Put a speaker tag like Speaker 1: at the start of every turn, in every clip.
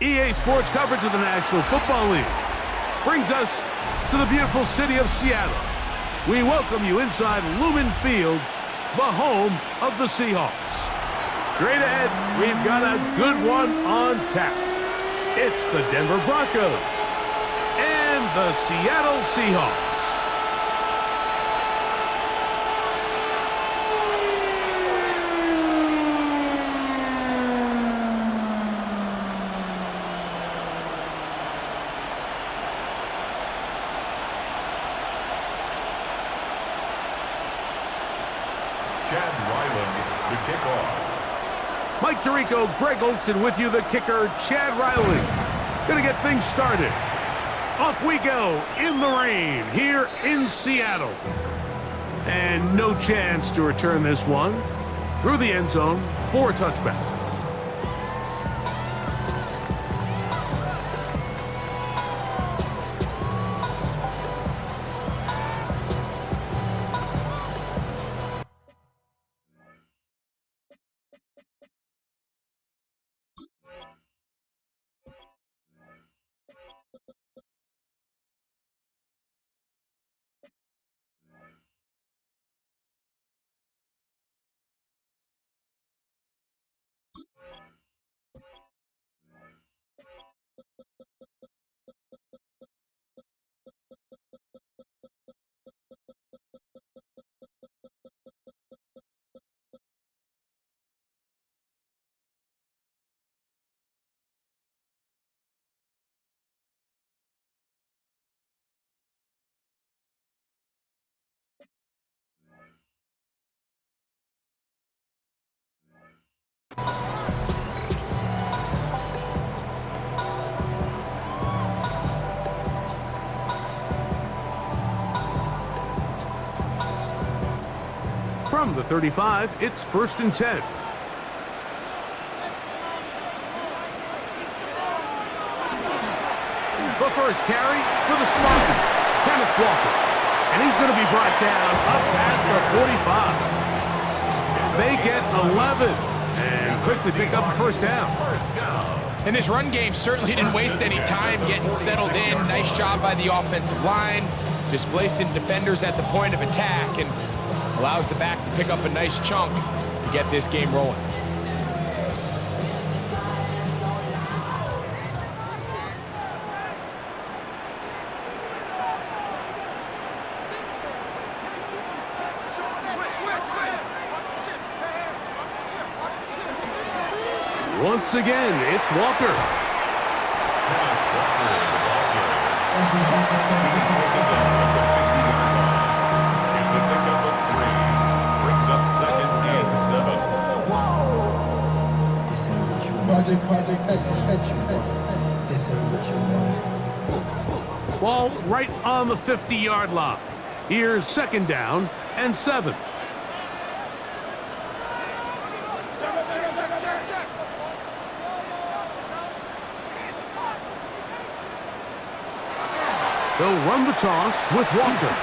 Speaker 1: EA Sports coverage of the National Football League brings us to the beautiful city of Seattle. We welcome you inside Lumen Field, the home of the Seahawks. Straight ahead, we've got a good one on tap. It's the Denver Broncos and the Seattle Seahawks. Mike Tirico, Greg Olson with you, the kicker, Chad Riley. Gonna get things started. Off we go in the rain here in Seattle. And no chance to return this one through the end zone for a touchback. From the 35, it's 1st and 10. The first carry for the smart one, Kenneth Walker. And he's going to be brought down up past the 45. They get 11 and quickly pick up a first down.
Speaker 2: And this run game certainly didn't waste any time getting settled in. Nice job by the offensive line, displacing defenders at the point of attack, and allows the back to pick up a nice chunk to get this game rolling.
Speaker 1: Once again, it's Walker.
Speaker 3: It's a pickup of 3. Brings up 2nd and 7.
Speaker 4: This ain't what you want. This ain't what you want.
Speaker 1: Ball right on the 50-yard line. Here's 2nd down and 7. They'll run the toss with Walker.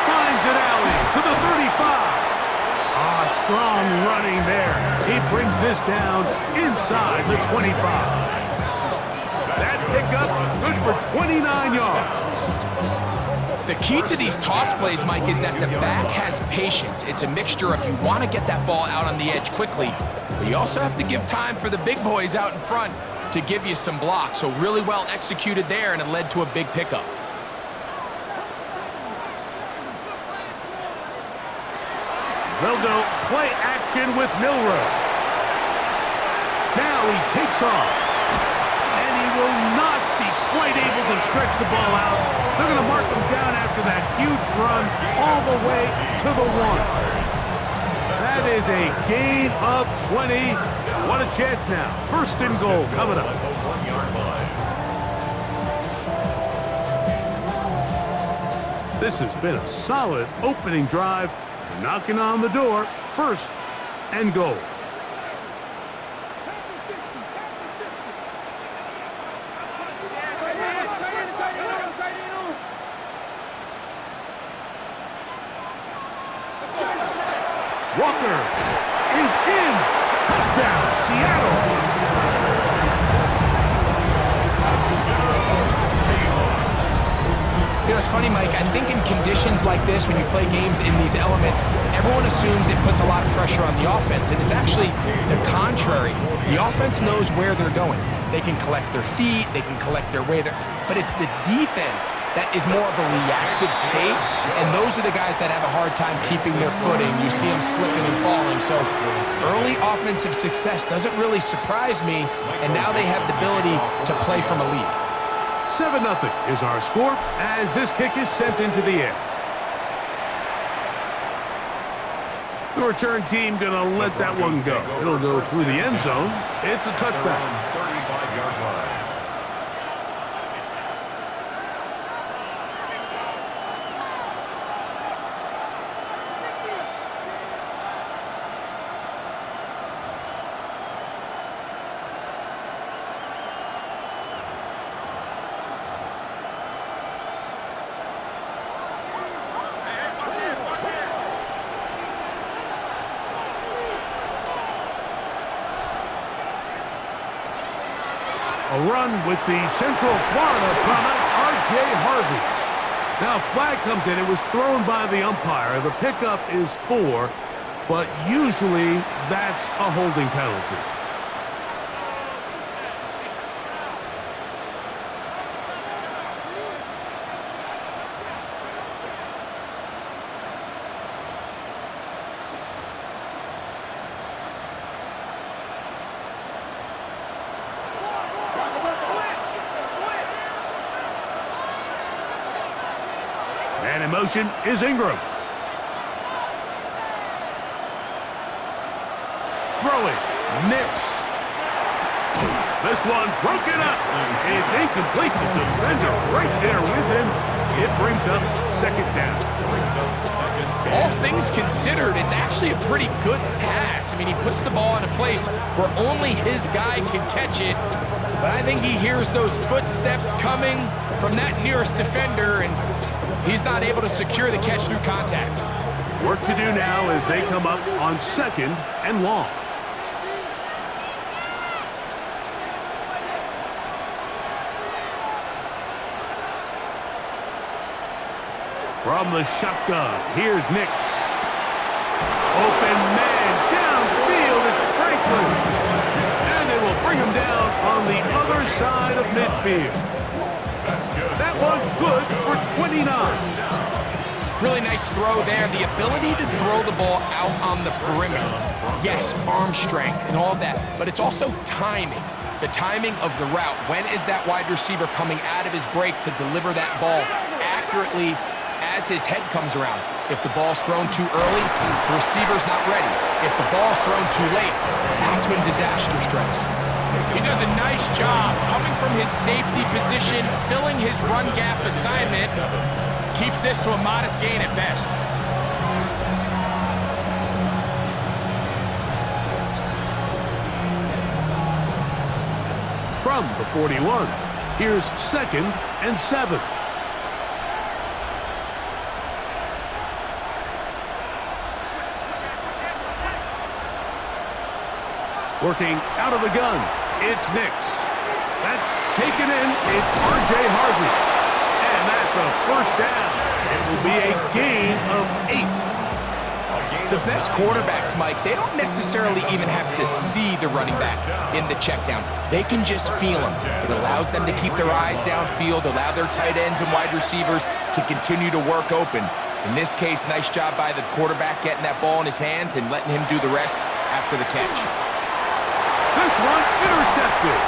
Speaker 1: Finds an alley to the 35. Strong running there. He brings this down inside the 25. That pickup good for 29 yards.
Speaker 2: The key to these toss plays, Mike, is that the back has patience. It's a mixture of you want to get that ball out on the edge quickly, but you also have to give time for the big boys out in front to give you some blocks. So really well executed there, and it led to a big pickup.
Speaker 1: They'll go play action with Milroe. Now he takes off, and he will not be quite able to stretch the ball out. They're going to mark him down after that huge run all the way to the 1. That is a gain of 20. What a chance now. 1st and goal coming up. This has been a solid opening drive. Knocking on the door. 1st and goal. Walker is in. Touchdown, Seattle.
Speaker 2: funny, Mike. I think in conditions like this, when you play games in these elements, everyone assumes it puts a lot of pressure on the offense, and it's actually the contrary. The offense knows where they're going. They can collect their feet, they can collect their way, but it's the defense that is more of a reactive state, and those are the guys that have a hard time keeping their footing. You see them slipping and falling, so early offensive success doesn't really surprise me, and now they have the ability to play from a lead.
Speaker 1: 7-0 is our score as this kick is sent into the air. The return team gonna let that one go. It'll go through the end zone. It's a touchback.
Speaker 3: 35-yard line.
Speaker 1: A run with the Central Florida product, R.J. Harvey. Now, flag comes in. It was thrown by the umpire. The pickup is 4, but usually that's a holding penalty. And in motion is Ingram. Throwing. Nix. This one broken up. It's incomplete. The defender right there with him. It brings up second down.
Speaker 2: All things considered, it's actually a pretty good pass. I mean, he puts the ball in a place where only his guy can catch it. But I think he hears those footsteps coming from that nearest defender, and he's not able to secure the catch through contact.
Speaker 1: Work to do now as they come up on 2nd and long. From the shotgun, here's Nix. Open man, downfield, it's Franklin. And they will bring him down on the other side of midfield. That one good for 29.
Speaker 2: Really nice throw there. The ability to throw the ball out on the perimeter. Yes, arm strength and all that, but it's also timing. The timing of the route. When is that wide receiver coming out of his break to deliver that ball accurately as his head comes around? If the ball's thrown too early, the receiver's not ready. If the ball's thrown too late, that's when disaster strikes. He does a nice job coming from his safety position, filling his run gap assignment. Keeps this to a modest gain at best.
Speaker 1: From the 41, here's 2nd and 7. Working out of the gun, it's Nix. That's taken in, it's R.J. Harvey. And that's a first down. It will be a gain of 8.
Speaker 2: The best quarterbacks, Mike, they don't necessarily even have to see the running back in the check down. They can just feel him. It allows them to keep their eyes downfield, allow their tight ends and wide receivers to continue to work open. In this case, nice job by the quarterback getting that ball in his hands and letting him do the rest after the catch.
Speaker 1: This one intercepted.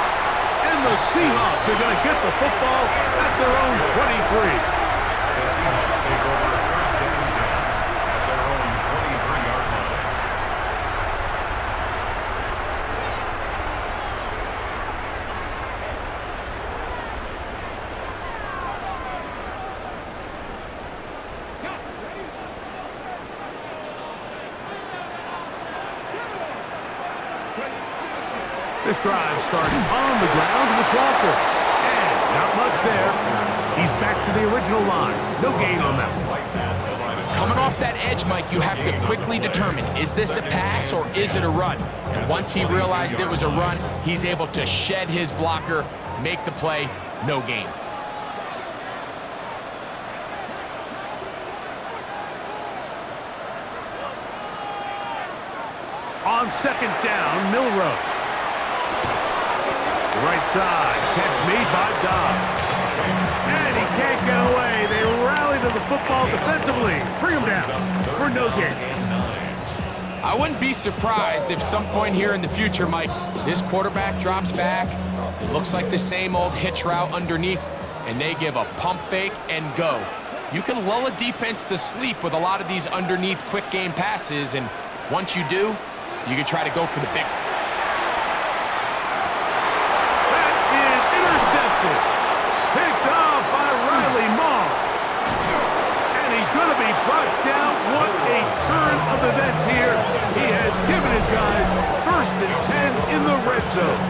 Speaker 1: And the Seahawks are going to get the football at their own 23.
Speaker 3: The Seahawks take over first and 10 at their own 23-yard line.
Speaker 1: This drive starts on the ground with Walker. And not much there. He's back to the original line. No gain on that one.
Speaker 2: Coming off that edge, Mike, you have to quickly determine, is this a pass or is it a run? And once he realized it was a run, he's able to shed his blocker, make the play, no gain.
Speaker 1: On second down, Milrow. The right side, catch made by Dobbs. And he can't get away. They rally to the football defensively. Bring him down for no gain.
Speaker 2: I wouldn't be surprised if some point here in the future, Mike, this quarterback drops back. It looks like the same old hitch route underneath, and they give a pump fake and go. You can lull a defense to sleep with a lot of these underneath quick game passes, and once you do, you can try to go for the big.
Speaker 1: That is intercepted. Picked off by Riley Moss. And he's going to be brought down. What a turn of events here. He has given his guys 1st and 10 in the red zone.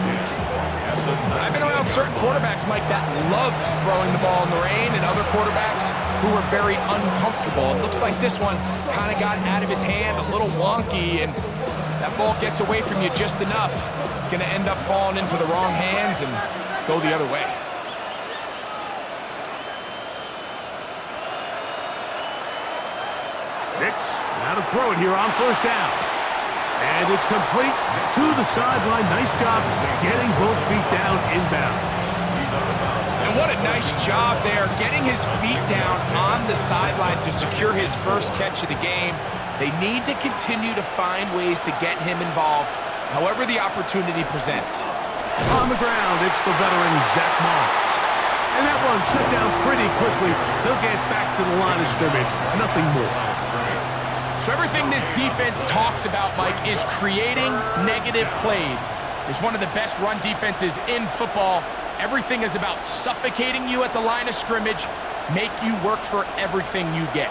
Speaker 2: I've been around certain quarterbacks, Mike, that loved throwing the ball in the rain, and other quarterbacks who were very uncomfortable. It looks like this one kind of got out of his hand, a little wonky, and that ball gets away from you just enough. It's going to end up falling into the wrong hands and go the other way.
Speaker 1: Nix, now to throw it here on 1st down. And it's complete to the sideline. Nice job getting both feet down inbounds.
Speaker 2: And what a nice job there, getting his feet down on the sideline to secure his first catch of the game. They need to continue to find ways to get him involved, however the opportunity presents.
Speaker 1: On the ground, it's the veteran Zach Moss. And that one shut down pretty quickly. They'll get back to the line of scrimmage. Nothing more.
Speaker 2: So everything this defense talks about, Mike, is creating negative plays. It's one of the best run defenses in football. Everything is about suffocating you at the line of scrimmage, make you work for everything you get.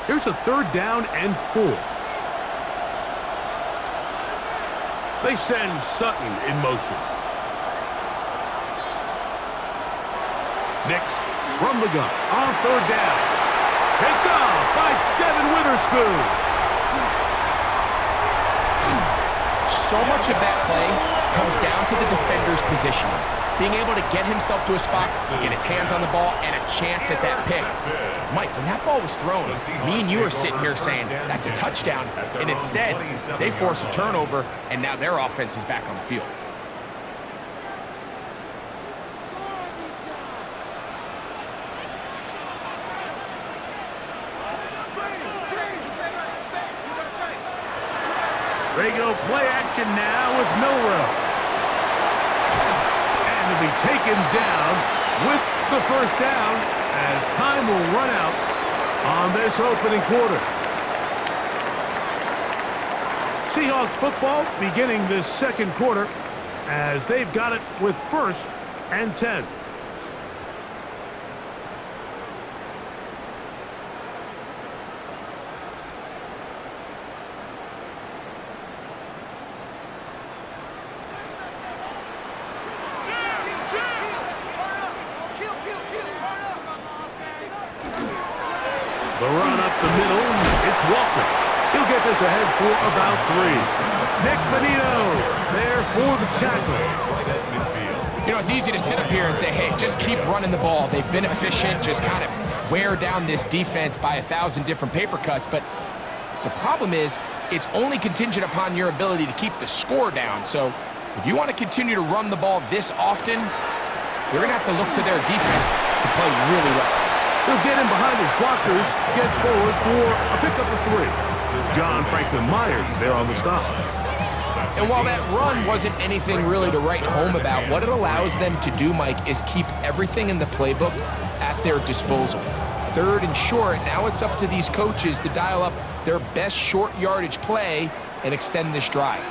Speaker 1: Here's a 3rd down and 4. They send Sutton in motion. Nix from the gun on 3rd down. Picked off by Devin Witherspoon.
Speaker 2: So much of that play comes down to the defender's positioning. Being able to get himself to a spot, to get his hands on the ball, and a chance at that pick. Mike, when that ball was thrown, me and you are sitting here saying, that's a touchdown. And instead, they force a turnover, and now their offense is back on the field.
Speaker 1: They go play action now with Milrow. And to be taken down with the 1st down as time will run out on this opening quarter. Seahawks football beginning this 2nd quarter as they've got it with 1st and 10. The run up the middle, it's Walker. He'll get this ahead for about 3. Nick Benito there for the tackle.
Speaker 2: You know, it's easy to sit up here and say, hey, just keep running the ball. They've been efficient, just kind of wear down this defense by 1,000 different paper cuts. But the problem is, it's only contingent upon your ability to keep the score down. So if you want to continue to run the ball this often, you're going to have to look to their defense to play really well.
Speaker 1: He'll get him behind his blockers, get forward for a pickup of 3. John Franklin Myers there on the stop.
Speaker 2: And while that run wasn't anything really to write home about, what it allows them to do, Mike, is keep everything in the playbook at their disposal. 3rd and short, now it's up to these coaches to dial up their best short yardage play and extend this drive.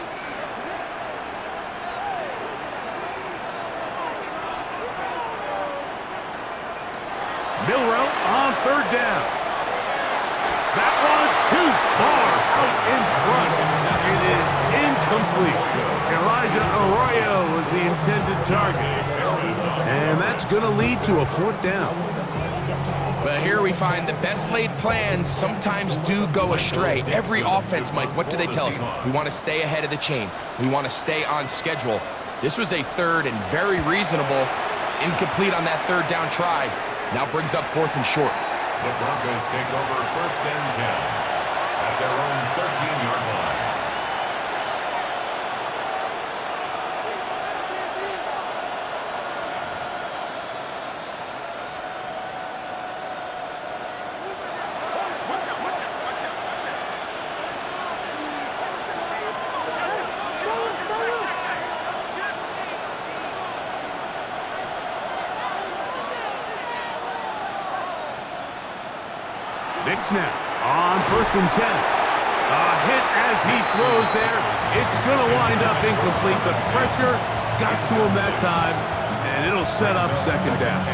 Speaker 1: Milrow on 3rd down. That one too far out in front. It is incomplete. Elijah Arroyo was the intended target. And that's going to lead to a 4th down.
Speaker 2: But here we find the best laid plans sometimes do go astray. Every offense, Mike, what do they tell us? We want to stay ahead of the chains. We want to stay on schedule. This was a 3rd and very reasonable, incomplete on that 3rd down try. Now brings up 4th and short.
Speaker 3: The Broncos take over 1st and 10 at their own 13-yard line.
Speaker 1: Nix now on 1st and 10. A hit as he throws there. It's going to wind up incomplete. The pressure got to him that time, and it'll set up 2nd down.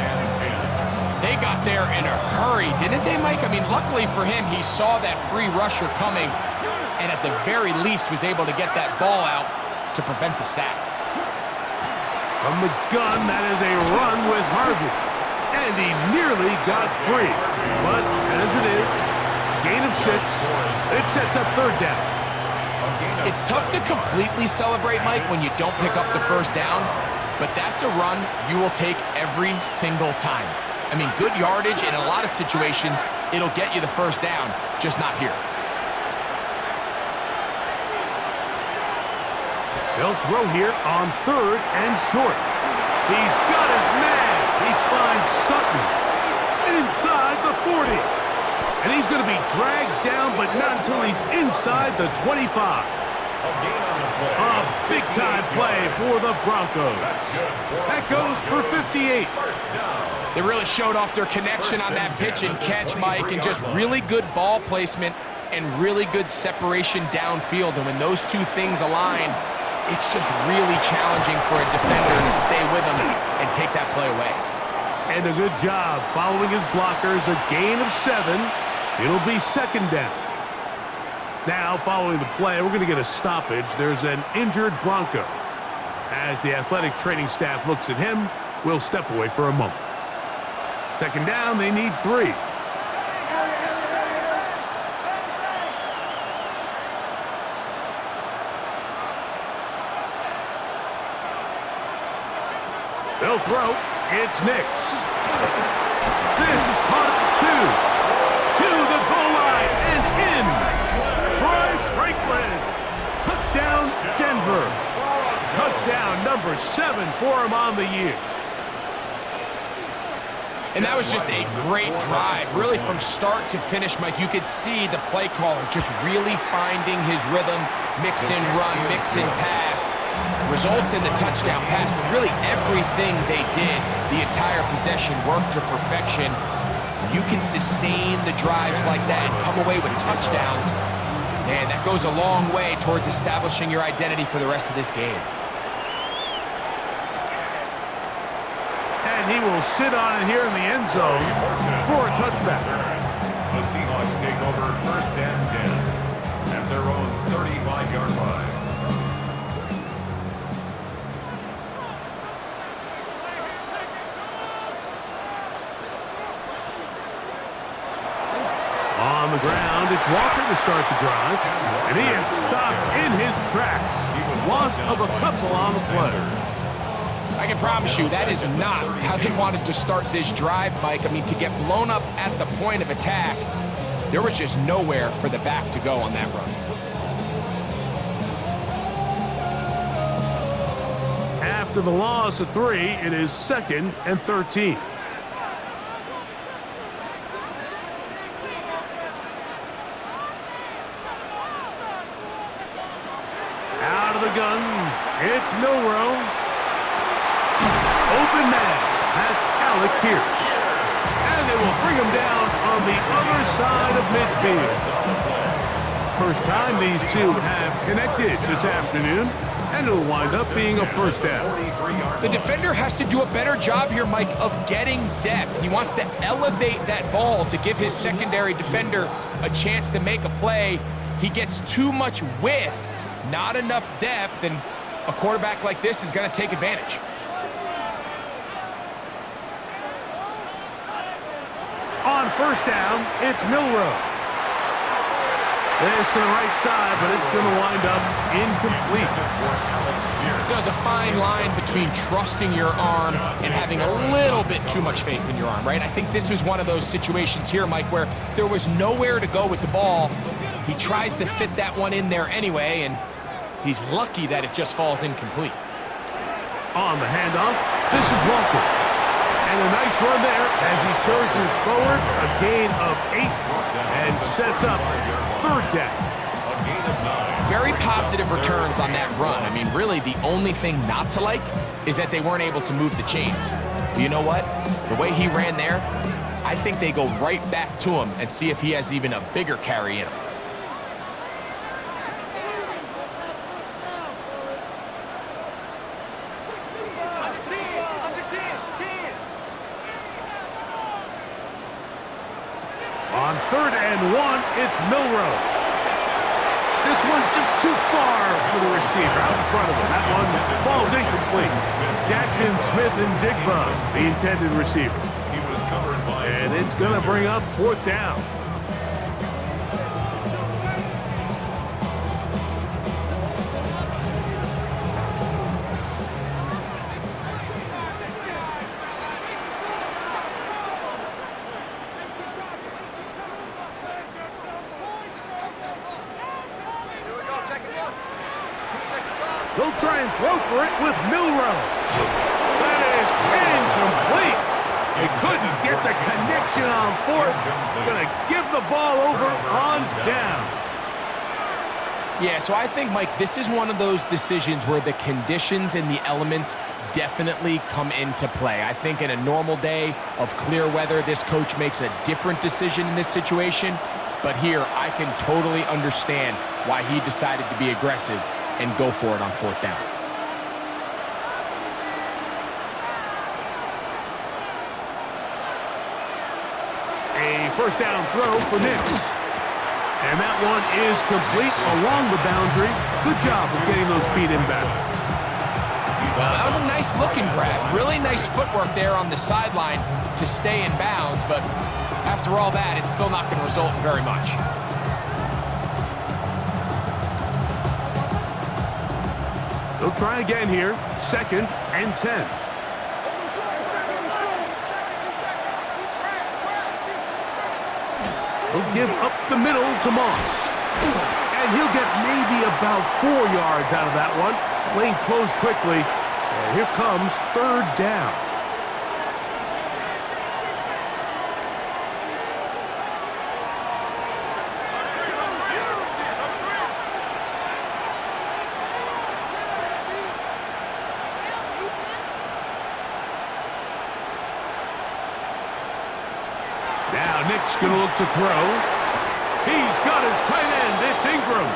Speaker 2: They got there in a hurry, didn't they, Mike? I mean, luckily for him, he saw that free rusher coming, and at the very least was able to get that ball out to prevent the sack.
Speaker 1: From the gun, that is a run with Harvey. And he nearly got free. But as it is, gain of 6. It sets up 3rd down.
Speaker 2: It's tough to completely celebrate, Mike, when you don't pick up the 1st down, but that's a run you will take every single time. I mean, good yardage in a lot of situations, it'll get you the 1st down, just not here.
Speaker 1: They'll throw here on 3rd and short. He's got his man. He finds Sutton inside the 40. And he's going to be dragged down, but not until he's inside the 25. A big-time play for the Broncos. That goes for 58.
Speaker 2: They really showed off their connection on that pitch and catch, Mike, and just really good ball placement and really good separation downfield. And when those two things align, it's just really challenging for a defender to stay with him and take that play away.
Speaker 1: And a good job following his blockers. A gain of 7. It'll be 2nd down. Now, following the play, we're going to get a stoppage. There's an injured Bronco. As the athletic training staff looks at him, we'll step away for a moment. 2nd down, they need 3. They'll throw. It's Nix. This is caught at 2. To the goal line and in. Troy Franklin. Touchdown, Denver. Touchdown number 7 for him on the year.
Speaker 2: And that was just a great drive. Really, from start to finish, Mike, you could see the play caller just really finding his rhythm. Mix in run, mix in pass. Results in the touchdown pass, but really everything they did, the entire possession worked to perfection. You can sustain the drives like that and come away with touchdowns. Man, that goes a long way towards establishing your identity for the rest of this game.
Speaker 1: And he will sit on it here in the end zone for a touchback.
Speaker 3: The Seahawks take over 1st and 10 at their own 35-yard line.
Speaker 1: On the ground, it's Walker to start the drive, and he is stopped in his tracks. Loss of a couple on the play.
Speaker 2: I can promise you that is not how they wanted to start this drive, Mike. I mean, to get blown up at the point of attack, there was just nowhere for the back to go on that run.
Speaker 1: After the loss of 3, it is 2nd and 13. Out of the gun, it's Milroe. Open man, that's Alec Pierce. And they will bring him down on the other side of midfield. First time these two have connected this afternoon, and it'll wind up being a 1st down.
Speaker 2: The defender has to do a better job here, Mike, of getting depth. He wants to elevate that ball to give his secondary defender a chance to make a play. He gets too much width, not enough depth, and a quarterback like this is going to take advantage.
Speaker 1: On 1st down, it's Milroe. This to the right side, but it's going to wind up incomplete.
Speaker 2: There's a fine line between trusting your arm and having a little bit too much faith in your arm, right? I think this was one of those situations here, Mike, where there was nowhere to go with the ball. He tries to fit that one in there anyway, and he's lucky that it just falls incomplete.
Speaker 1: On the handoff, this is Walker. And a nice run there as he surges forward, a gain of 8, and sets up third down.
Speaker 2: Very positive returns on that run. I mean, really, the only thing not to like is that they weren't able to move the chains. But you know what? The way he ran there, I think they go right back to him and see if he has even a bigger carry in him.
Speaker 1: On 3rd and 1, it's Milroe. This one just too far for the receiver out in front of him. That one falls incomplete. Jackson, Smith, and Digba, the intended receiver. And it's going to bring up 4th down. They'll try and throw for it with Milroe. That is incomplete. They couldn't get the connection on 4th. Going to give the ball over on down.
Speaker 2: Yeah, so I think, Mike, this is one of those decisions where the conditions and the elements definitely come into play. I think in a normal day of clear weather, this coach makes a different decision in this situation. But here, I can totally understand why he decided to be aggressive and go for it on 4th down.
Speaker 1: A 1st down throw for Nix. And that one is complete along the boundary. Good job of getting those feet in back.
Speaker 2: That was a nice looking grab. Really nice footwork there on the sideline to stay in bounds, but after all that, it's still not going to result in very much.
Speaker 1: They'll try again here. 2nd and 10. He'll give up the middle to Moss. And he'll get maybe about 4 yards out of that one. Lane closed quickly. And here comes 3rd down. Now Nick's going to look to throw. He's got his tight end. It's Ingram.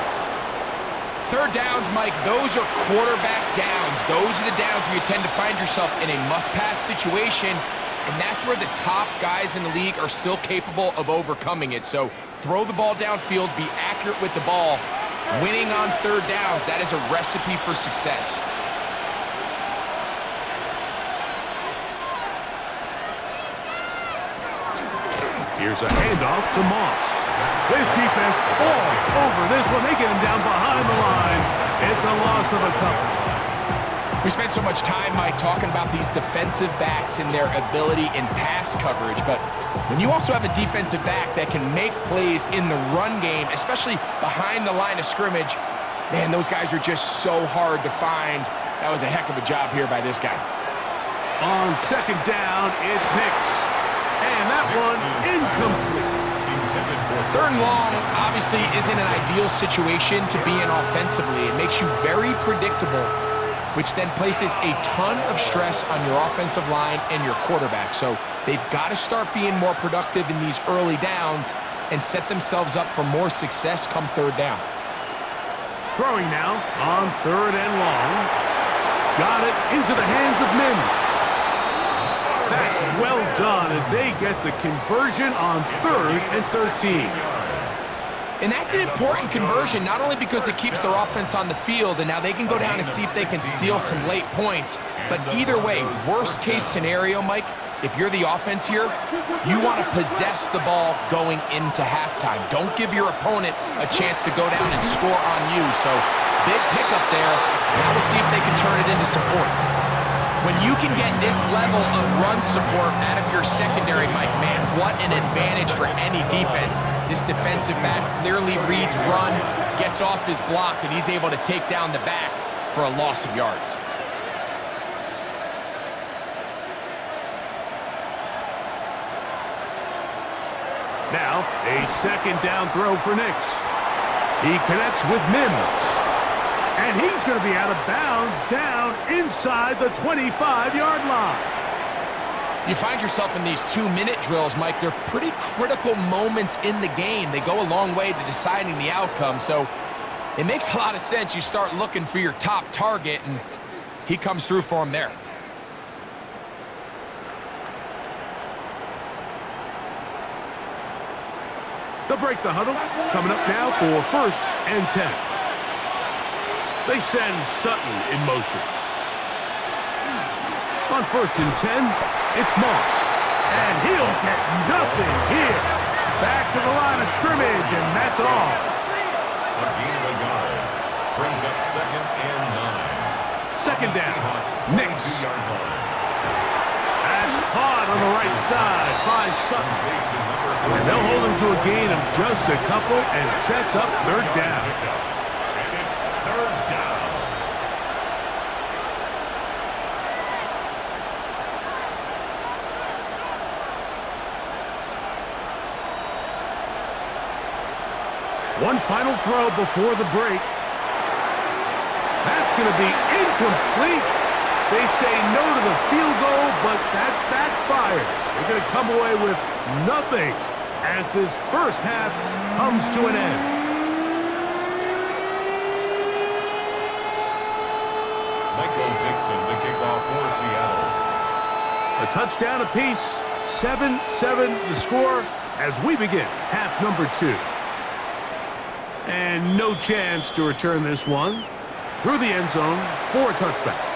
Speaker 2: 3rd downs, Mike, those are quarterback downs. Those are the downs where you tend to find yourself in a must-pass situation, and that's where the top guys in the league are still capable of overcoming it. So throw the ball downfield, be accurate with the ball. Winning on 3rd downs, that is a recipe for success.
Speaker 1: Here's a handoff to Moss. His defense all over this one. They get him down behind the line. It's a loss of a couple.
Speaker 2: We spent so much time, Mike, talking about these defensive backs and their ability in pass coverage, but when you also have a defensive back that can make plays in the run game, especially behind the line of scrimmage, man, those guys are just so hard to find. That was a heck of a job here by this guy.
Speaker 1: On 2nd down, it's Nix. And that one incomplete.
Speaker 2: 3rd and long obviously isn't an ideal situation to be in offensively. It makes you very predictable, which then places a ton of stress on your offensive line and your quarterback. So they've got to start being more productive in these early downs and set themselves up for more success come 3rd down.
Speaker 1: Throwing now on 3rd and long. Got it into the hands of Mims. That's well done as they get the conversion on 3rd and 13.
Speaker 2: And that's an important conversion, not only because it keeps their offense on the field, and now they can go down and see if they can steal some late points, but either way, worst case scenario, Mike, If you're the offense here, you want to possess the ball going into halftime. Don't give your opponent a chance to go down and score on you. So big pickup there. Now we'll see if they can turn it into supports. When you can get this level of run support out of your secondary, Mike, man, what an advantage for any defense. This defensive back clearly reads run, gets off his block, and he's able to take down the back for a loss of yards.
Speaker 1: Now, a second down throw for Nix. He connects with Mims. And he's going to be out of bounds down inside the 25-yard line.
Speaker 2: You find yourself in these 2-minute drills, Mike. They're pretty critical moments in the game. They go a long way to deciding the outcome. So it makes a lot of sense. You start looking for your top target, and he comes through for him there.
Speaker 1: They'll break the huddle. Coming up now for 1st and 10. They send Sutton in motion. On 1st and 10, it's Moss. And he'll get nothing here. Back to the line of scrimmage, and that's all.
Speaker 3: A gain of a yard. Brings up 2nd and 9.
Speaker 1: Second down. Nix.
Speaker 3: 22-yard line.
Speaker 1: That's caught on the right side by Sutton. And they'll hold him to a gain of just a couple and sets up 3rd down.
Speaker 3: And it's 3rd down.
Speaker 1: One final throw before the break. That's going to be incomplete. They say no to the field goal, but that backfires. They're going to come away with nothing as this first half comes to an end.
Speaker 3: Michael Dixon, the kickoff for Seattle.
Speaker 1: A touchdown apiece, 7-7 the score as we begin half number 2. And no chance to return this one through the end zone for a touchback.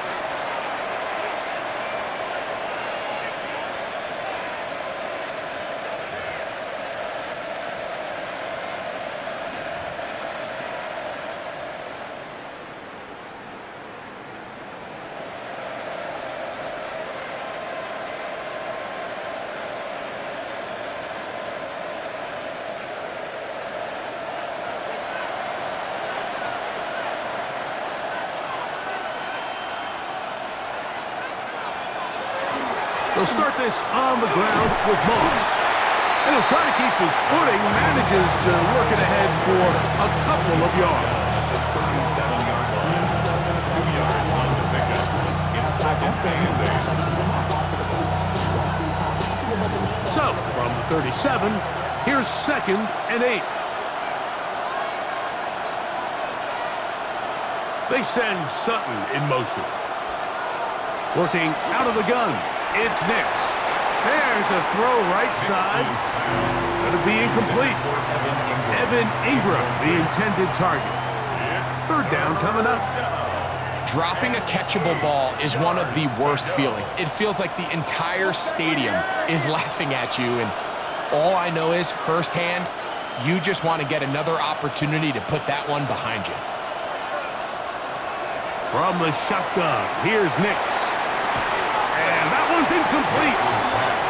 Speaker 1: They'll start this on the ground with Moss. And he'll try to keep his footing, manages to work it ahead for a couple of yards.
Speaker 3: 37-yard line. 2 yards on the pickup. It's 2nd and 8.
Speaker 1: So, from the 37, here's 2nd and 8. They send Sutton in motion. Working out of the gun. It's Nix. There's a throw right side. Going to be incomplete. Evan Ingram, the intended target. 3rd down coming up.
Speaker 2: Dropping a catchable ball is one of the worst feelings. It feels like the entire stadium is laughing at you, and all I know is firsthand, you just want to get another opportunity to put that one behind you.
Speaker 1: From the shotgun, here's Nix. And that one's incomplete.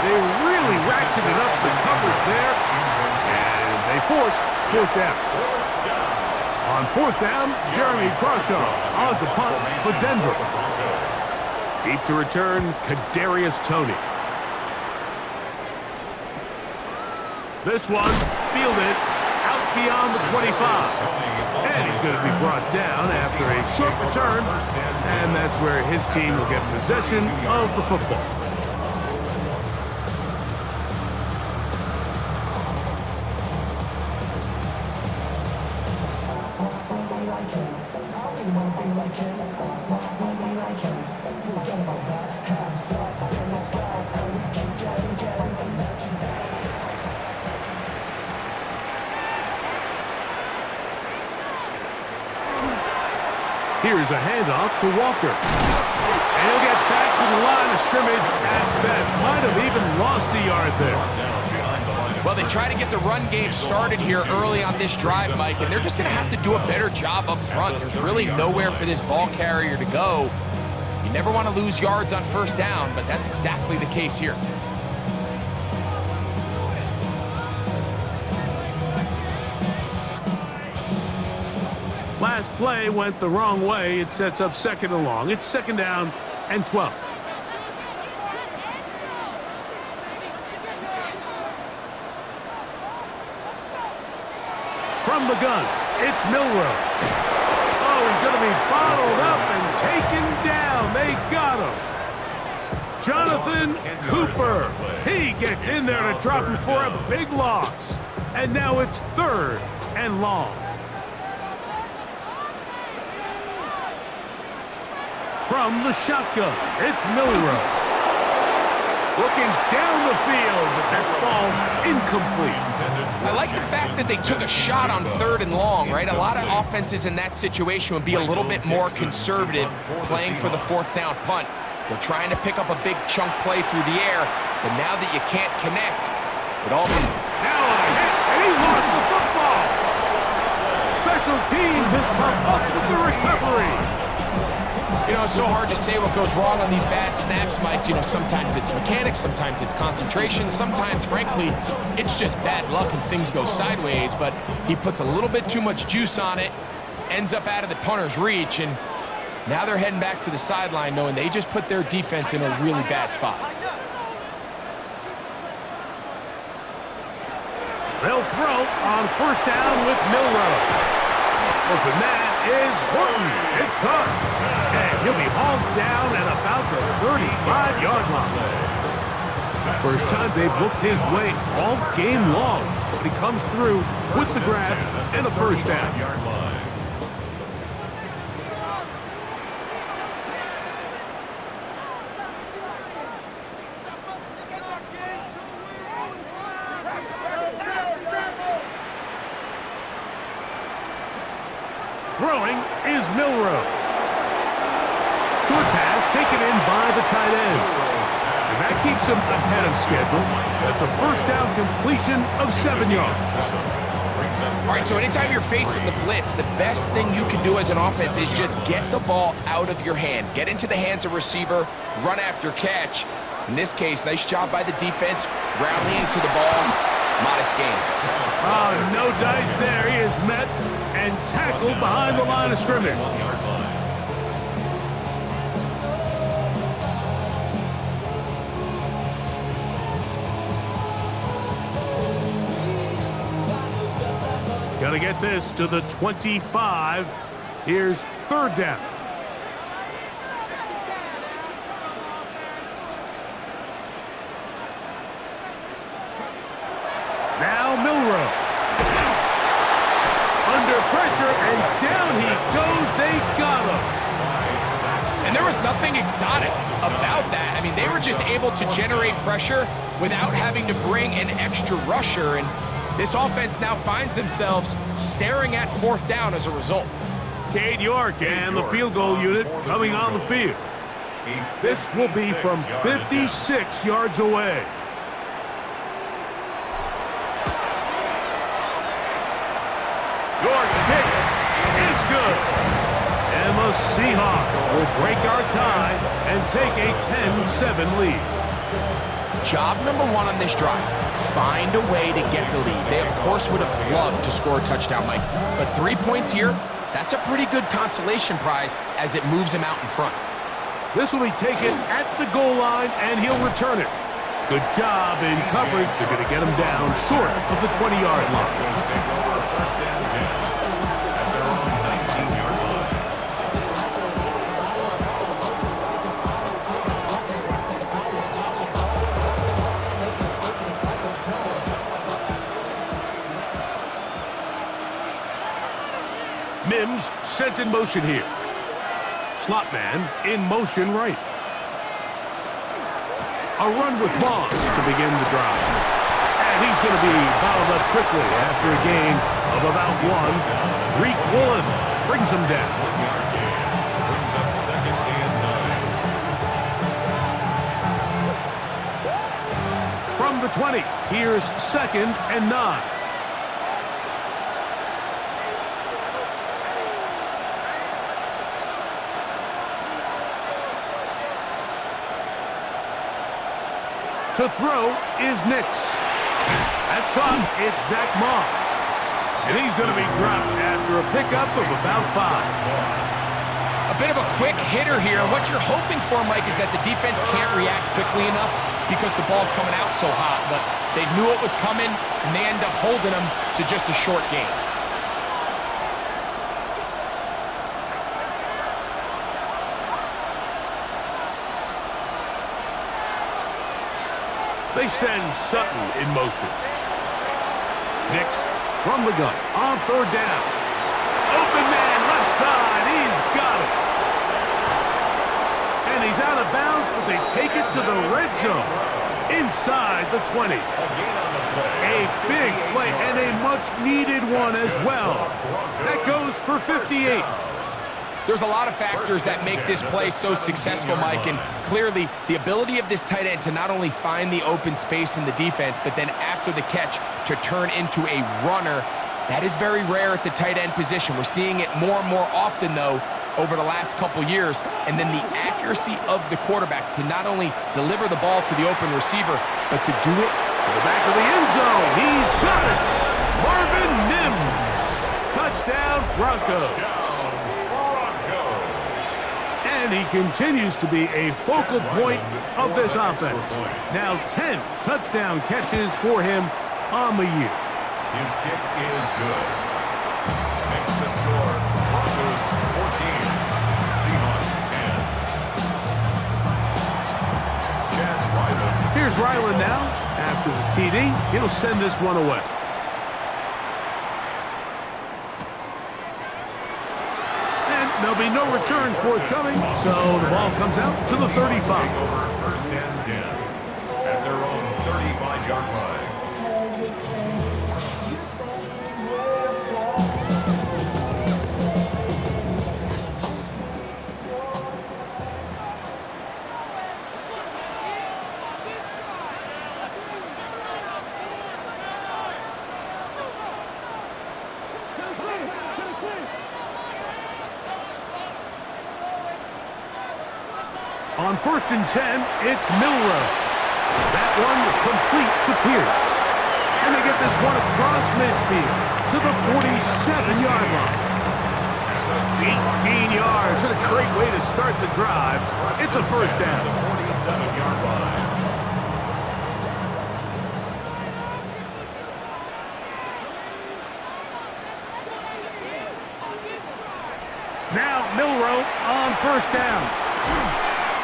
Speaker 1: They really ratcheted up the coverage there. And they force 4th down. On 4th down, Jeremy Crawshaw on to punt for Denver. Deep to return, Kadarius Toney. This one, fielded out beyond the 25. And he's going to be brought down after a short return. And that's where his team will get possession of the football. Here's a handoff to Walker. And he'll get back to the line of scrimmage at best. Might have even lost a yard there.
Speaker 2: Well, they try to get the run game started here early on this drive, Mike, and they're just going to have to do a better job up front. There's really nowhere for this ball carrier to go. You never want to lose yards on first down, but that's exactly the case here.
Speaker 1: Last play went the wrong way. It sets up 2nd and long. It's 2nd down and 12. From the gun, it's Milroe. Oh, he's going to be bottled up and taken down. They got him. Jonathan Cooper. He gets in there to drop him for a big loss. And now it's 3rd and long. From the shotgun, it's Milroe. Looking down the field, but that falls incomplete.
Speaker 2: I like the fact that they took a shot on 3rd and long, right? A lot of offenses in that situation would be a little bit more conservative playing for the 4th down punt. They're trying to pick up a big chunk play through the air, but now that you can't connect, it all can...
Speaker 1: Now a hit, and he lost the football. Special teams has come up with the recovery.
Speaker 2: You know, it's so hard to say what goes wrong on these bad snaps, Mike. You know, sometimes it's mechanics, sometimes it's concentration, sometimes, frankly, it's just bad luck and things go sideways, but he puts a little bit too much juice on it, ends up out of the punter's reach, and now they're heading back to the sideline knowing they just put their defense in a really bad spot.
Speaker 1: They'll throw on 1st down with Milroe. Open man is Horton. It's caught. And he'll be hauled down at about the 35-yard line. First time they've looked his way all game long, but he comes through with the grab and a 1st down. Throwing is Milroe. Short pass taken in by the tight end. And that keeps him ahead of schedule. That's a 1st down completion of 7 yards.
Speaker 2: All right, so anytime you're facing the blitz, the best thing you can do as an offense is just get the ball out of your hand. Get into the hands of receiver, run after catch. In this case, nice job by the defense, rallying to the ball. Modest gain.
Speaker 1: Oh, no dice there. He is met and tackled behind the line of scrimmage. Gotta get this to the 25. Here's 3rd down. Now Milroe. Under pressure, and down he goes. They got him.
Speaker 2: And there was nothing exotic about that. I mean, they were just able to generate pressure without having to bring an extra rusher, and this offense now finds themselves staring at 4th down as a result.
Speaker 1: Cade York and the field goal unit coming on the field. This will be from 56 yards away. York's kick is good. And the Seahawks will break our tie and take a 10-7 lead.
Speaker 2: Job number 1 on this drive, find a way to get the lead. They, of course, would have loved to score a touchdown, Mike. But 3 points here, that's a pretty good consolation prize as it moves him out in front.
Speaker 1: This will be taken at the goal line, and he'll return it. Good job in coverage. They're going to get him down short of the 20-yard line. Mims sent in motion here. Slot man in motion right. A run with Moss to begin the drive. And he's going to be bottled up quickly after a gain of about 1. Reek Woolen brings him down. the 20. Here's 2nd and 9. To throw is Nix. That's caught. It's Zach Moss. And he's going to be dropped after a pickup of about 5.
Speaker 2: A bit of a quick hitter here. What you're hoping for, Mike, is that the defense can't react quickly enough because the ball's coming out so hot. But they knew it was coming, and they end up holding them to just a short gain.
Speaker 1: They send Sutton in motion. Nix from the gun on 3rd down. Open man, left side. He's got it. And he's out of bounds, but they take it to the red zone. Inside the 20. A big play and a much-needed one as well. That goes for 58.
Speaker 2: There's a lot of factors that make this play so successful, Mike, and clearly the ability of this tight end to not only find the open space in the defense, but then after the catch to turn into a runner, that is very rare at the tight end position. We're seeing it more and more often, though, over the last couple years, and then the accuracy of the quarterback to not only deliver the ball to the open receiver, but to do it
Speaker 1: to the back of the end zone. He's got it. Marvin Mims. Touchdown, Broncos. And he continues to be a focal point of this offense. Now 10 touchdown catches for him on the year.
Speaker 3: His kick is good. Makes the score Broncos 14, Seahawks 10. Chad Ryland.
Speaker 1: Here's Ryland now. After the TD, he'll send this one away. There'll be no return forthcoming, so the ball comes out to the 35.
Speaker 3: Over 1st and 10 at their own 35-yard line.
Speaker 1: On 1st and 10, it's Milrow. That one complete to Pierce. And they get this one across midfield to the 47-yard line. 18 yards. What a great way to start the drive. It's a 1st down.
Speaker 3: The 47-yard line.
Speaker 1: Now Milrow on 1st down.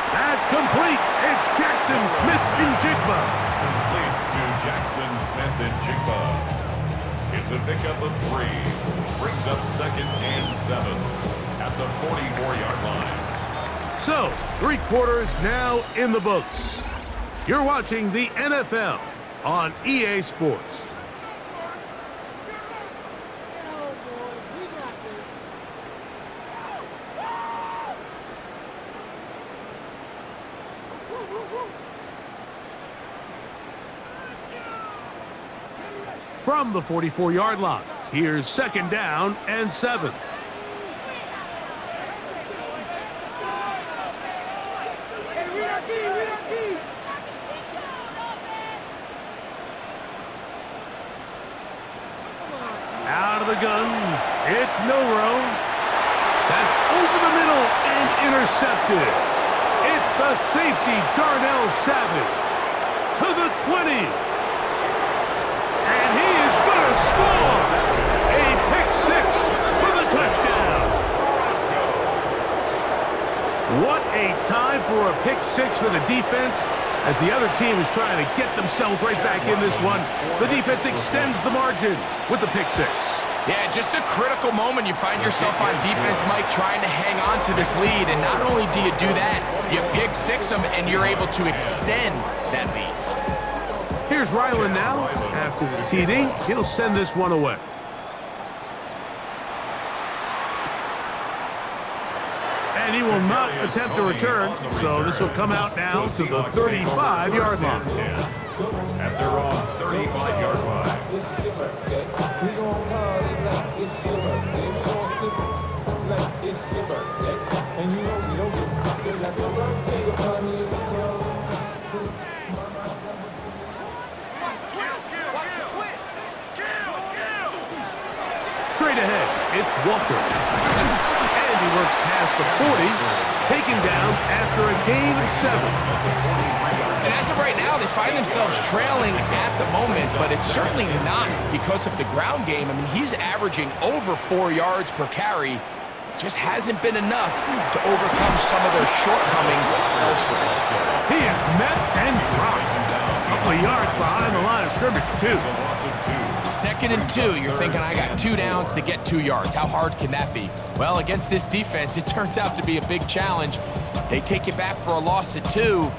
Speaker 1: That's complete. It's Jackson Smith-Njigba.
Speaker 3: Complete to Jackson Smith-Njigba. It's a pickup of 3. Brings up 2nd and 7 at the 44-yard line.
Speaker 1: So, 3 quarters now in the books. You're watching the NFL on EA Sports. From the 44-yard line, here's 2nd down and 7. Out of the gun, it's Milrow. That's over the middle and intercepted. It's the safety, Darnell Savage, to the 20. And he is going to score a pick-6 for the touchdown. What a time for a pick-6 for the defense as the other team is trying to get themselves right back in this one. The defense extends the margin with the pick-6.
Speaker 2: Yeah, just a critical moment. You find yourself on defense, Mike, trying to hang on to this lead. And not only do you do that, you pick-6 them, and you're able to extend that lead.
Speaker 1: Here's Ryland now. After the TD, he'll send this one away. And he will not attempt a return, so this will come out now to the 35-yard line.
Speaker 3: at their own 35-yard line.
Speaker 5: It's your birthday. We gon' party like it's your birthday. We gon' sip like it's your birthday. And you know we don't get cocky like your birthday. Your party in the club.
Speaker 1: Straight ahead, it's Walker. And he works past the 40, taken down after a gain of 7.
Speaker 2: And as of right now, they find themselves trailing at the moment, but it's certainly not because of the ground game. I mean, he's averaging over 4 yards per carry. Just hasn't been enough to overcome some of their shortcomings elsewhere.
Speaker 1: He is met and dropped. A couple of yards behind the line of scrimmage, too.
Speaker 2: 2nd and 2, you're thinking I got 2 downs to get 2 yards. How hard can that be? Well, against this defense, it turns out to be a big challenge. They take it back for a loss at 2,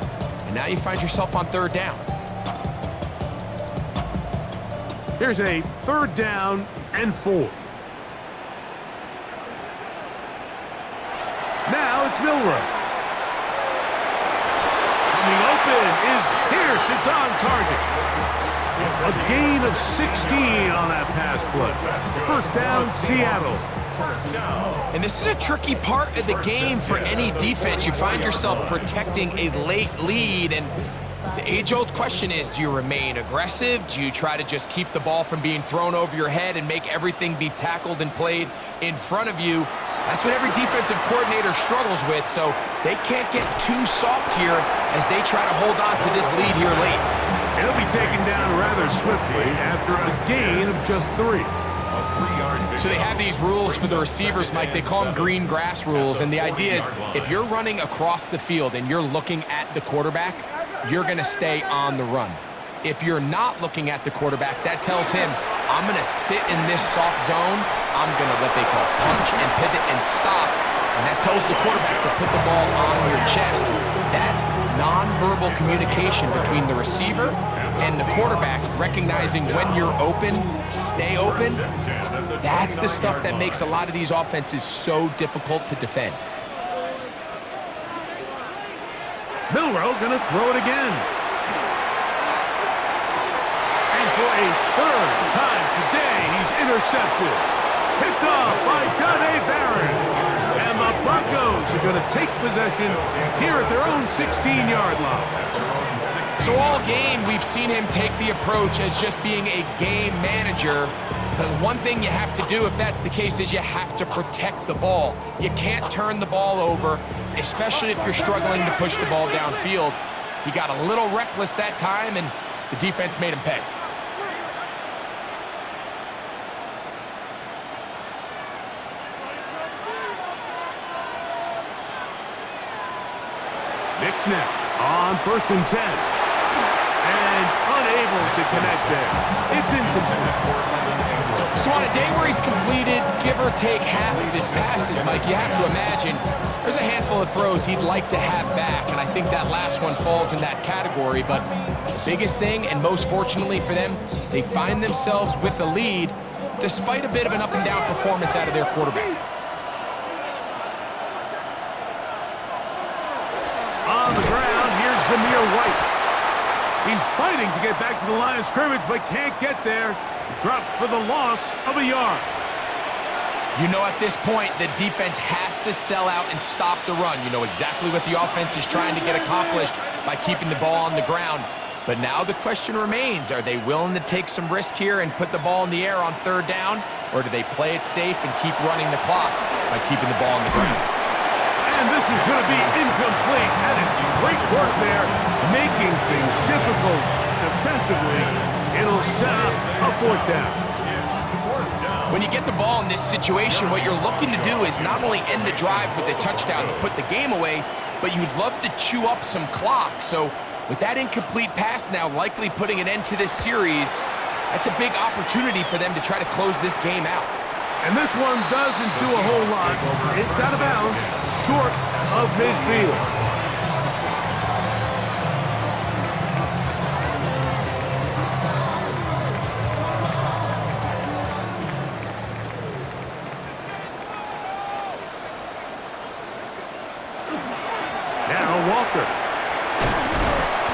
Speaker 2: and now you find yourself on 3rd down.
Speaker 1: Here's a 3rd down and 4. Now it's Milroe. Coming open is Pierce. It's on target. A gain of 16 on that pass play. 1st down, Seattle.
Speaker 2: And this is a tricky part of the game for any defense. You find yourself protecting a late lead, and the age-old question is, do you remain aggressive? Do you try to just keep the ball from being thrown over your head and make everything be tackled and played in front of you? That's what every defensive coordinator struggles with, so they can't get too soft here as they try to hold on to this lead here late.
Speaker 1: He'll be taken down rather swiftly after a gain of just 3.
Speaker 2: So they have these rules for the receivers, Mike. They call them green grass rules, and the idea is if you're running across the field and you're looking at the quarterback, you're going to stay on the run. If you're not looking at the quarterback, that tells him, I'm going to sit in this soft zone. I'm going to what they call punch and pivot and stop, and that tells the quarterback to put the ball on your chest. That nonverbal communication between the receiver and the quarterback, recognizing when you're open, stay open, that's the stuff that makes a lot of these offenses so difficult to defend.
Speaker 1: Milroe gonna throw it again. And for a 3rd time today, he's intercepted. Picked off by John A. Barron. And the Broncos are gonna take possession here at their own 16-yard line.
Speaker 2: So all game, we've seen him take the approach as just being a game manager. But one thing you have to do, if that's the case, is you have to protect the ball. You can't turn the ball over, especially if you're struggling to push the ball downfield. He got a little reckless that time, and the defense made him pay.
Speaker 1: Nick snap on 1st and 10. And unable to connect there. It's incomplete.
Speaker 2: So on a day where he's completed, give or take half of his passes, Mike, you have to imagine there's a handful of throws he'd like to have back, and I think that last one falls in that category. But the biggest thing, and most fortunately for them, they find themselves with a lead despite a bit of an up-and-down performance out of their quarterback.
Speaker 1: On the ground, here's Zamir White. He's fighting to get back to the line of scrimmage, but can't get there. Dropped for the loss of a yard.
Speaker 2: You know at this point, the defense has to sell out and stop the run. You know exactly what the offense is trying to get accomplished by keeping the ball on the ground. But now the question remains, are they willing to take some risk here and put the ball in the air on 3rd down? Or do they play it safe and keep running the clock by keeping the ball on the ground?
Speaker 1: And this is going to be incomplete. That is great work there, making things difficult defensively. It'll set up a 4th down.
Speaker 2: When you get the ball in this situation, what you're looking to do is not only end the drive with a touchdown to put the game away, but you'd love to chew up some clock. So with that incomplete pass now likely putting an end to this series, that's a big opportunity for them to try to close this game out.
Speaker 1: And this one doesn't do a whole lot. It's out of bounds, short of midfield. Now Walker.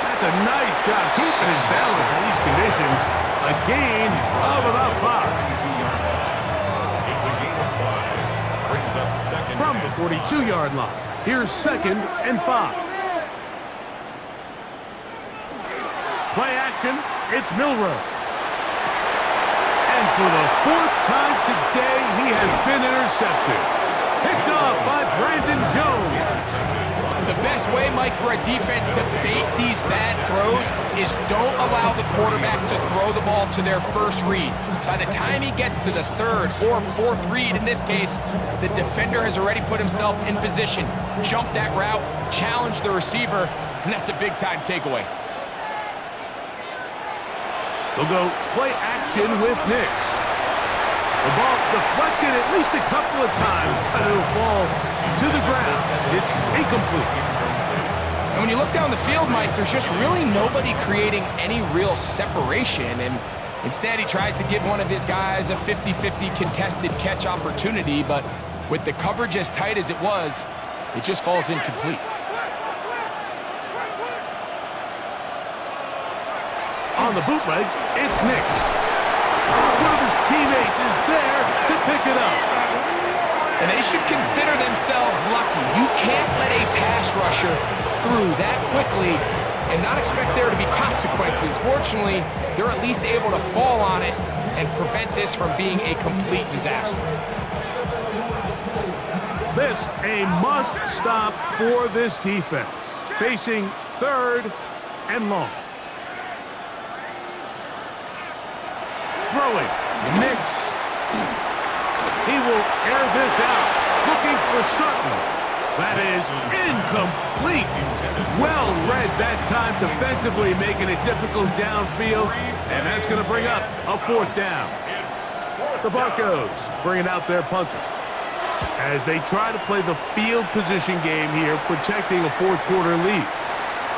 Speaker 1: That's a nice job keeping his balance in these conditions. A gain of about 5.
Speaker 3: It's a gain of 5. Brings up second.
Speaker 1: From the 42-yard line, here's 2nd and 5. Play action, it's Milroe. And for the 4th time today, he has been intercepted. Picked off by Brandon Jones.
Speaker 2: The best way, Mike, for a defense to bait these bad throws is don't allow the quarterback to throw the ball to their first read. By the time he gets to the 3rd or 4th read, in this case, the defender has already put himself in position, jump that route, challenge the receiver, and that's a big-time takeaway.
Speaker 1: They'll go play action with Nix. The ball deflected at least a couple of times, but it'll fall to the ground. It's incomplete.
Speaker 2: And when you look down the field, Mike, there's just really nobody creating any real separation, and instead he tries to give one of his guys a 50-50 contested catch opportunity, but with the coverage as tight as it was, it just falls incomplete.
Speaker 1: On the bootleg, it's Nix. One of his teammates is there to pick it up.
Speaker 2: And they should consider themselves lucky. You can't let a pass rusher through that quickly and not expect there to be consequences. Fortunately, they're at least able to fall on it and prevent this from being a complete disaster.
Speaker 1: This a must stop for this defense. Facing 3rd and long. Throwing, Nix. He will air this out, looking for Sutton. That is incomplete. Well read that time defensively, making it difficult downfield, and that's going to bring up a 4th down. The Broncos bringing out their punter as they try to play the field position game here, protecting a 4th quarter lead.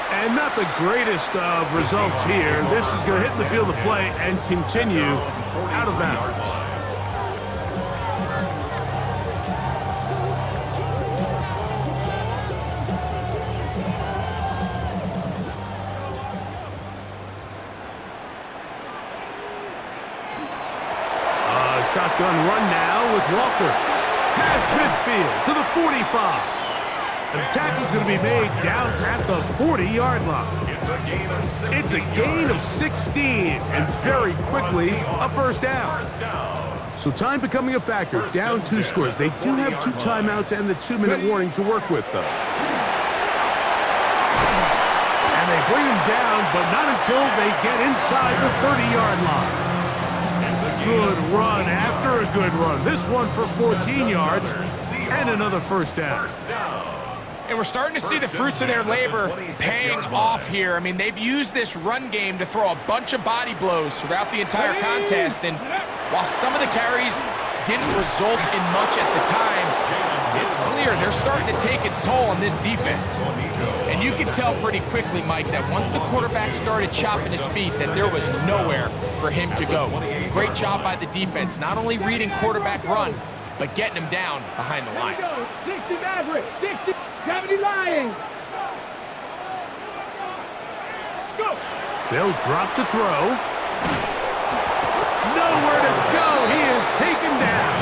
Speaker 1: And not the greatest of results here. This is going to hit the field of play and continue out of bounds. Shotgun run now with Walker. Past midfield to the 45. The tackle's going to be made down at the 40-yard line. It's a gain of 16, and very quickly, a 1st down. So time becoming a factor, down 2 scores. They do have 2 timeouts and the 2-minute warning to work with, though. And they bring him down, but not until they get inside the 30-yard line. Good run after a good run. This one for 14 yards and another 1st down.
Speaker 2: And we're starting to see the fruits of their labor paying off here. I mean, they've used this run game to throw a bunch of body blows throughout the entire contest. And while some of the carries didn't result in much at the time, it's clear they're starting to take its toll on this defense. And you can tell pretty quickly, Mike, that once the quarterback started chopping his feet, that there was nowhere for him to go. Great job by the defense, not only reading quarterback run, but getting him down behind the line.
Speaker 5: 60 Maverick, 60, 70 Lions. Let's go.
Speaker 1: They'll drop to throw. Nowhere to go. He is taken down.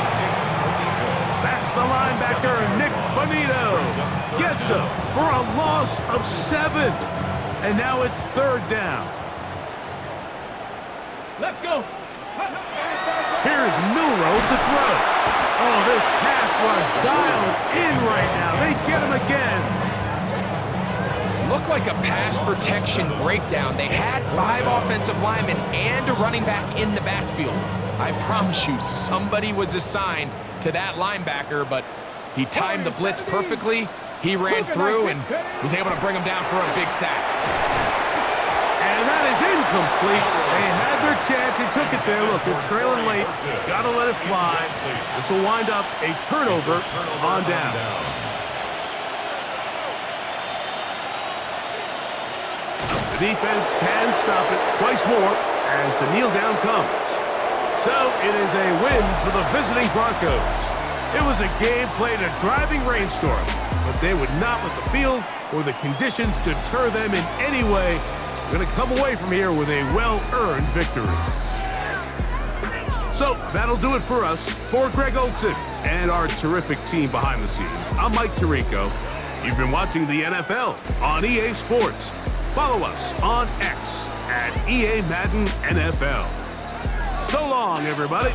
Speaker 1: That's the linebacker, Nick Bonito. Gets him for a loss of 7. And now it's 3rd down.
Speaker 5: Let's go.
Speaker 1: Here's Milroe to throw. Oh, this pass rush dialed in right now. They get him again.
Speaker 2: Looked like a pass protection breakdown. They had 5 offensive linemen and a running back in the backfield. I promise you, somebody was assigned to that linebacker, but he timed the blitz perfectly. He ran through and was able to bring him down for a big sack.
Speaker 1: And that is incomplete. They had their chance. They took it there. Look, they're trailing late. Got to let it fly. This will wind up a turnover on down. The defense can stop it twice more as the kneel down comes. So it is a win for the visiting Broncos. It was a game played in a driving rainstorm. but they would not let the field or the conditions deter them in any way. They're going to come away from here with a well-earned victory. So that'll do it for us. For Greg Olson and our terrific team behind the scenes, I'm Mike Tirico. You've been watching the NFL on EA Sports. Follow us on X at EA Madden NFL. So long, everybody.